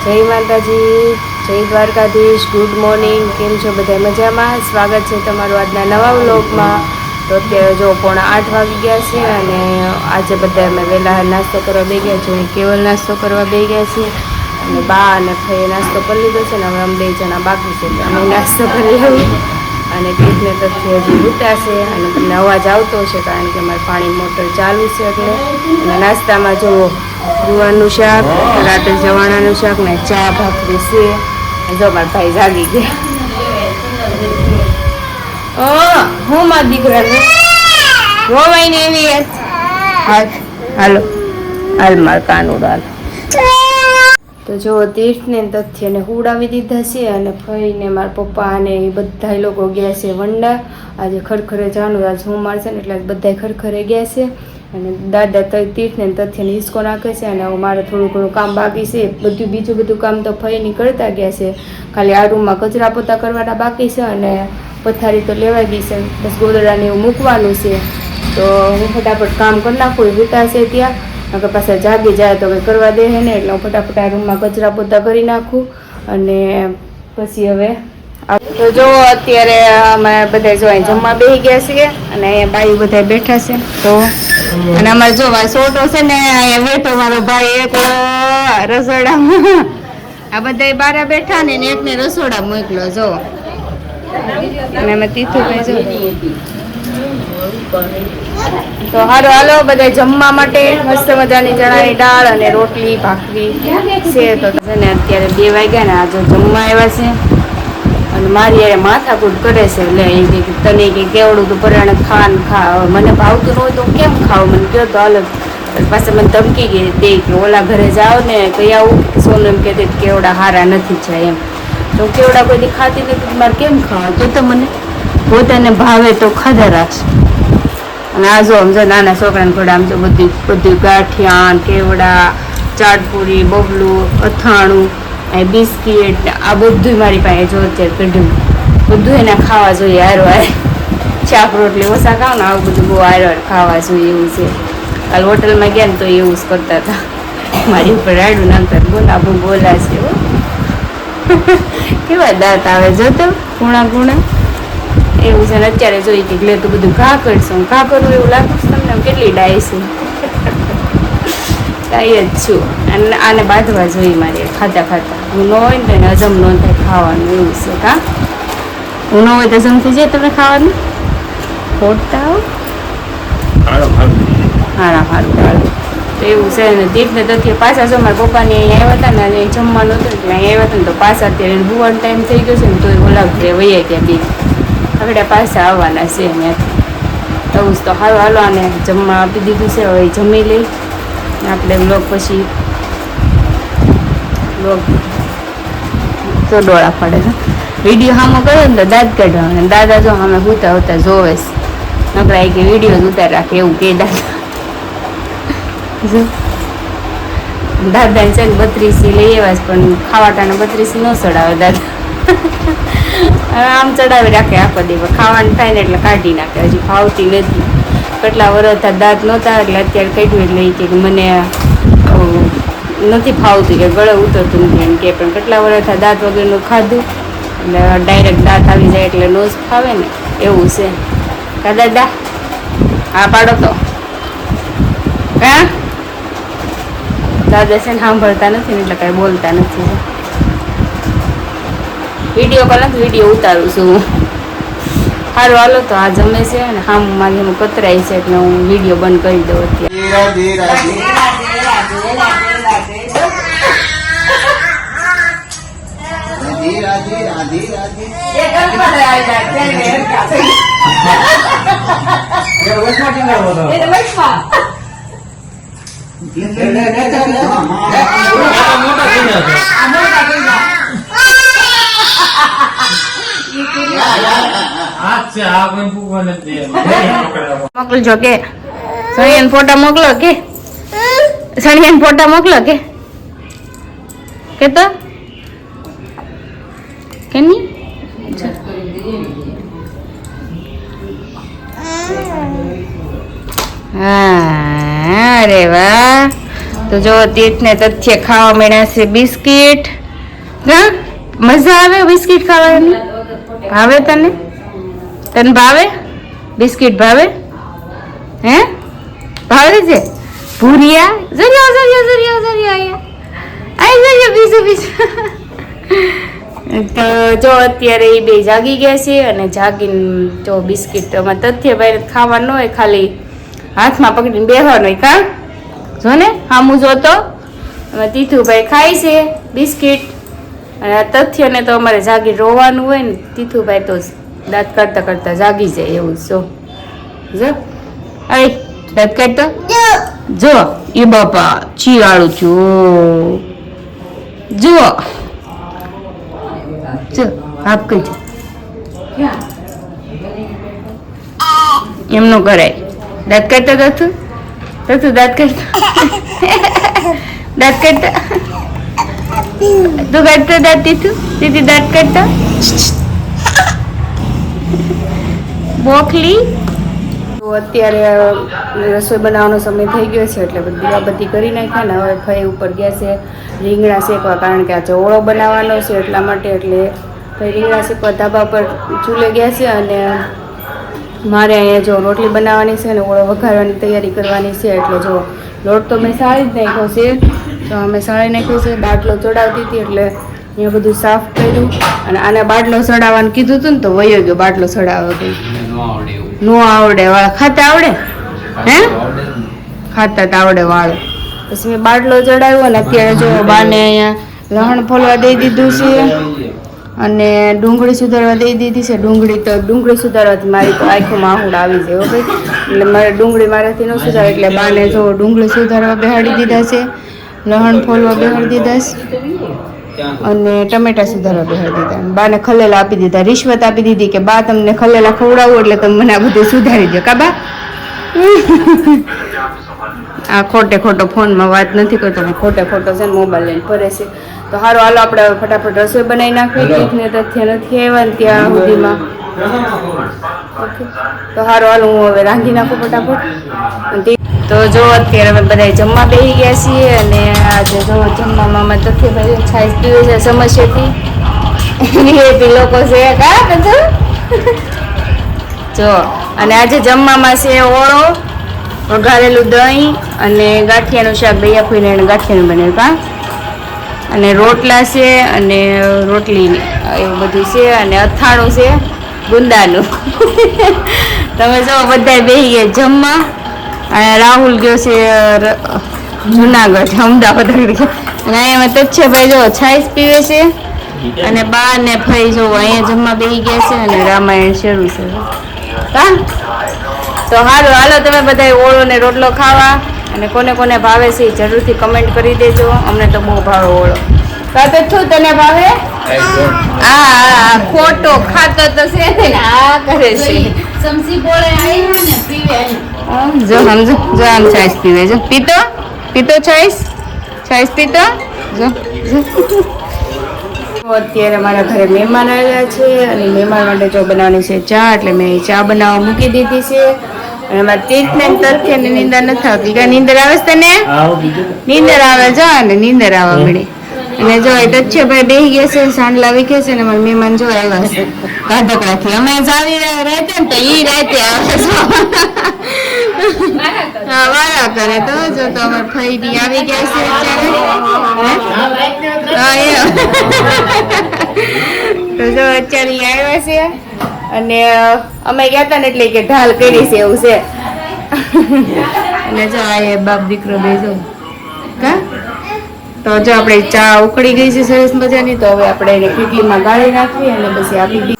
જય માતાજી, જય દ્વારકાધીશ, ગુડ મોર્નિંગ. કેમ છો બધા? મજામાં? સ્વાગત છે તમારું આજના નવા વ્લોગમાં. તો અત્યારે જો 7:45 વાગી ગયા છે અને આજે બધા અમે વહેલા નાસ્તો કરવા બે ગયા છીએ. કેવલ નાસ્તો કરવા બે ગયા છીએ અને બા અને ભાઈએ નાસ્તો કરી લીધો છે ને હવે અમે 2 જણા બાકી છે એટલે અમે નાસ્તો કરી લઈએ. અને તીર્થને તથ્ય હજી ઉતારશે અને તમને અવાજ આવતો છે કારણ કે અમારે પાણી મોટર ચાલુ છે એટલે. અને નાસ્તામાં જુઓ ગુવારનું શાક, રાતે જવાણાનું શાક ને ચા ભાખરી છે. જો મારા ભાઈ જાગી ગયા. હું મારા દીકરાને રોવાઈ ને એવી હાલો હાલ માર કાનુડ હાલ. તો જો તીર્થને તથ્યને હુડાવી દીધા છે અને ફઈને મારા પપ્પા અને એ બધા લોકો ગયા છે વંડા. આજે ખરખરે જવાનું, આજ સોમવાર છે ને એટલે બધા ખરખરે ગયા છે. અને દાદા તીર્થને તથ્યને હિસકો નાખે છે અને મારે થોડું ઘણું કામ બાકી છે. બીજું બધું કામ તો ફઈને કરતા ગયા છે. ખાલી આ રૂમમાં કચરા પોતા કરવાના બાકી છે અને પથારી તો લેવાઈ ગઈ છે. બસ ગોદડાને એવું મૂકવાનું છે. તો હું ફટાફટ કામ કરી નાખું. ઉતારશે ત્યાં નકર પાછા જાગી જાય તો કંઈ કરવા દે ને એટલે હું ફટાફટ આ રૂમમાં કચરા પોતા કરી નાખું અને પછી હવે તો જો અત્યારે અમે બધા જો અહીં જમવા બેસી ગયા છીએ અને અહીંયા બાઈ બધા બેઠા છે. તો અને અમારે જો છોટો છે ને અહીંયા બેઠો મારો ભાઈ એક રસોડામાં. આ બધા બારા બેઠા ને એકને રસોડા મોકલો જો. અને અમે તીથું કઈ જો તો હારો હાલો બધા જમવા માટે. મસ્ત મજાની ચણાની દાળ અને રોટલી ભાખરી છે. તો છે ને અત્યારે 2 વાગ્યા ને આજે જમવા આવ્યા છે અને મારી યારે માથાકૂટ કરે છે. એટલે એ કે તને કે કેવડું તું પરાણે ખા મને ભાવતું ન હોય તો કેમ ખાવ, મને કહો તો હાલ. પાછા મને ધમકી ગઈ દે કે ઓલા ઘરે જાઓ ને કઈ આવું સોનું એમ કહેતી કેવડા હારા નથી જાય એમ. તો કેવડા કોઈ ખાતી નથી મારે કેમ ખાવા? તો મને પોતાને ભાવે તો ખાધા રાખશે. અને આ જો આમ જો નાના છોકરાને ઘોડા આમ જો બધું ગાંઠિયા, કેવડા, ચાટપુરી, બબલું, અથાણું, બિસ્કીટ આ બધું મારી પાસે જો અત્યારે કઢ્યું. બધું એને ખાવા જોઈએ હારો હાર. શાક રોટલી ઓછા ખાવ ને આવું બધું બહુ હારો ખાવા જોઈએ એવું છે. કાલ હોટલમાં ગયા ને તો એવું જ કરતા હતા. મારી ઉપર રાડું નાખતા બોલા બોલા છે. કેવા દાંત આવે જો તો કુણા એવું છે ને. અત્યારે જોઈ કે લે તો બધું ઘા કરશું, ઘા કરવું એવું લાગતું તમને કેટલી ડાય છે. ડાય જ છું અને આને બાંધવા જોઈએ મારે ખાતા ખાતા. હું ન હોય ને તો એને હજમ ન થાય ખાવાનું એવું છે. હા હું ન હોય તો હજમ થઈ જાય તમે ખાવાનું ખોટતા હો. હારા સારું સારું તો એવું છે ને. દીપને તથ્ય પાછા જો મારા પપ્પાને અહીંયા આવ્યા હતા ને જમવાનું હતું એટલે અહીંયા આવ્યા હતા ને તો પાછા અત્યારે બુવાનો ટાઈમ થઈ ગયો છે ને તો ઓલા ઘરે વૈયા ત્યાં બી આપણે પાછા આવવાના છે ત્યાંથી. એવું જ તો સારું હાલો આને જમવા આપી દીધું છે. હવે જમી લઈ આપણે બ્લોગ પછી બ્લોગ તો ડોળા પડે છે. વિડીયો સામો કર્યો ને તો દાંત કાઢવા દાદા જો અમે હોતા હોતા જોવે છે. નકરા કે વિડીયો જ ઉતાર રાખે એવું કે દાદા. દાદાને છે ને 32 લઈ આવ્યા પણ ખાવાટાને 32 ન ચડાવે દાદા. આમ ચડાવી રાખે આખો દિવસ. ખાવાનું થાય ને એટલે કાઢી નાખે. હજી ફાવતી નથી. કેટલા વર્ષ દાંત નહોતા એટલે અત્યારે કાઢ્યું એટલે કે મને નથી ફાવતું કે ગળે ઉતરતું નથી એમ કે. પણ કેટલા વર્ષ દાંત વગરનું ખાધું એટલે ડાયરેક્ટ દાંત આવી જાય એટલે નો જ ફાવે ને એવું છે. કા દાદા હા પાડો તો હા દાદા છે ને સાંભળતા નથી ને એટલે કાંઈ બોલતા નથી. વિડીયો કોલ નથી વિડીયો ઉતારું છું હું. સારું હાલો તો આ જમે છે અને હામ મારી હું કતરાઈ છે એટલે હું વિડીયો બંધ કરી દઉં મોકલજો કે સણિયાન ફોટા મોકલો કે સણિયાન ફોટા મોકલો કે તો કે નહીં. હા અરે વાહ તો જો તીર્થને તથ્ય ખાવા મળ્યા છે બિસ્કિટ. હા મજા આવે બિસ્કિટ ખાવાની? ભાવે તને? તને ભાવે બિસ્કિટ? ભાવે હે? ભાવે છે ભૂરિયા? જરિયો જરિયો જરિયો જરિયો આઈ જરિયો બીજું બીજું. તો જો અત્યારે એ બે જાગી ગયા છે અને જાગીને જો બિસ્કિટ એમાં તથ્યભાઈ ખાવાનું હોય, ખાલી હાથમાં પકડીને બેહવાનું હોય. કા જો ને હામું જોતો એમાં તીથુભાઈ ખાય છે બિસ્કિટ અને આ તથ્યને તો અમારે જાગી રોવાનું હોય ને, તીથુભાઈ તો દાંત કરતા કરતા જાગી જાય એવું. જો અરે દાંત કાઢતો જો એ બાપા ચીવાળું છું જો જો આપ કઈ એમ નો કરાય. દાંત કાઢતા તું દાંત કાઢતા દાંત કાઢતા તું કાઢતા દાંત દીદી દાંત કાઢતા બોખલી. અત્યારે રસોઈ બનાવવાનો સમય થઈ ગયો છે એટલે દીવાબત્તી કરી નાખ્યા ને હવે ફઈ ઉપર ગયા છે રીંગણા શેકવા, કારણ કે આ ચોળો બનાવવાનો છે એટલા માટે. એટલે ફઈ રીંગણા શેકવા ધાબા પર ચૂલે ગયા છે અને મારે અહીંયા જો રોટલી બનાવવાની છે અને ઓળો વઘારવાની તૈયારી કરવાની છે. એટલે જો લોટ તો મેં સાળી જ નાખ્યો છે, તો અમે સાળી નાખ્યો છે. બાટલો ચડાવતી હતી એટલે અહીંયા બધું સાફ કર્યું અને આને બાટલો ચડાવવાનું કીધું હતું ને તો વયો ગયો બાટલો ચડાવવા. નો આવડે વાળ ખાતા આવડે હે? ખાતા તો આવડે વાળ. પછી મેં બાટલો ચડાવ્યો અને અત્યારે જો બાને અહીંયા લહણ ફોલવા દઈ દીધું છે અને ડુંગળી સુધારવા દઈ દીધી છે. ડુંગળી સુધારવાથી મારી તો આંખોમાં આહુડ આવી જાય ભાઈ, એટલે મારે ડુંગળી મારાથી ન સુધારે એટલે બાને જો ડુંગળી સુધારવા બેહાડી દીધા છે, લહણ ફોલવા બેહાડી દીધા છે અને ટમેટા સુધારવા બેહાડી દીધા. બાને ખલેલા આપી દીધા, રિશ્વત આપી દીધી કે બા તમને ખલેલા ખવડાવું એટલે તમે મને આ બધું સુધારી દો. કા બા આ ખોટે ખોટો ફોનમાં વાત નથી કરતો, ખોટે ખોટો છે ને મોબાઈલ લઈને ફરે છે. તો સારું હાલો આપણે ફટાફટ રસોઈ બનાવી નાખીએ. તીર્થને તથ્ય નથી આવ્યા ને ત્યાં સુધીમાં. ઓકે તો સારું હાલો હું હવે રાંધી નાખું ફટાફટ. તો જો અત્યારે અમે બધા જમવા બેસી ગયા છીએ અને આજે જો જમવામાં તથ્યભાઈ છાશ પીવે છે સમસ્યાથી વીઆઈપી લોકો છે. કા બધું જો અને આજે જમવામાં છે ઓળો, વઘારેલું દહીં અને ગાંઠિયાનું શાક. દયા ફોઈને એને ગાંઠિયાનું બનેલું. કા અને રોટલા છે અને રોટલી એવું બધું છે અને અથાણું છે ગુંદાનું. તમે જો બધા બેસી ગયા જમવા અને રાહુલ ગયો છે જુનાગઢ અમદાવાદ અને અહીંયા તથ્યભાઈ જો છાશ પીવે છે અને બા ને ફઈ જો અહીંયા જમવા બેસી ગયા છે અને રામાયણ શરૂ છે. હા તો હાલો હાલો તમે બધા ઓળો ને રોટલો ખાવા અને કોને કોને ભાવે છે જરૂરથી કમેન્ટ કરી દેજો. અમને તો બહુ ભાવે ઓળો. કાતો છું તને ભાવે? હા ખોટો ખાતો તો છે ને આ કરે છે સમસી બોળે આવી ને પીવે. જો સમજો જો આમ છાશ પીવે. જો પીતો છાશ પીતો. જો અત્યારે મારા ઘરે મહેમાન આવ્યા છે અને મહેમાન માટે જો બનાવવાની છે ચા, એટલે મેં ચા બનાવવા મૂકી દીધી છે. અને મારા તીર્થને તરફથી નીંદર નથી આવતી. કે નીંદર આવે છે તને? નીંદર આવે જો ને નીંદર આવવા મળી. અને જો એ તથ્યભાઈ બેસી ગયા છે, સાંડલા વીખે છે ને મારા મહેમાન જો આવ્યા છે ગાધકડાથી. અમે જાવી રહેતે ને તો ઈ રાતે આવે છે. હા વાળા કરે તો જો તો અમારા ફઈ આવી ગયા છે તો જો અત્યારે આવ્યા છે અને અમે ગયા હતા ને એટલે કે ઢાલ કરી છે એવું છે. અને જો આ બાપ દીકરો બેસો. કા તો જો આપણે ચા ઉકળી ગઈ છે સરસ મજાની. તો હવે આપણે એને કેટલીમાં ગાળી નાખવી અને પછી આપી દીધી.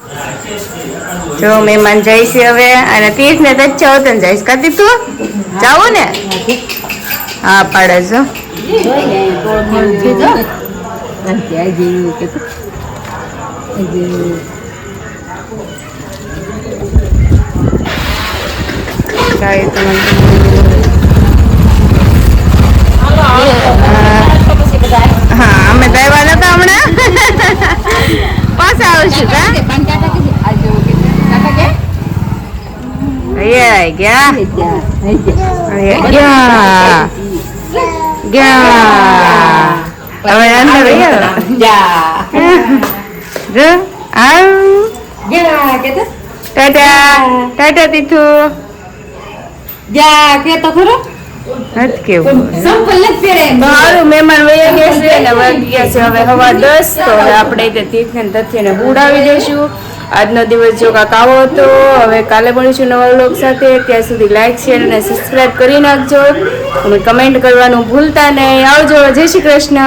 જો મહેમાન જાય છે હવે અને તીર્થ ને તચ્છા હોત ને જઈશ. કાતી તું જાવું ને? હા પાડે છો હા અમે તો આવ્યા નતા હમણાં પાછા આવશું. ગયા ગયા હવે અંદર જો આવ ટાટા ટાટા તીથુ તો ખરો હટ કેવું સંપલ નથી પહેરે મારું મહેમાન વયા ગયા છે અને વાગી ગયા છે હવે 10:15 તો હવે આપણે તીર્થને તથ્યને ઉડાવી દઈશું. આજનો દિવસ જો કાંક આવો હતો. હવે કાલે મળીશું નવા વ્લોગ સાથે. ત્યાં સુધી લાઈક શેર અને સબસ્ક્રાઈબ કરી નાખજો અને કમેન્ટ કરવાનું ભૂલતા નહીં. આવજો. જય શ્રી કૃષ્ણ.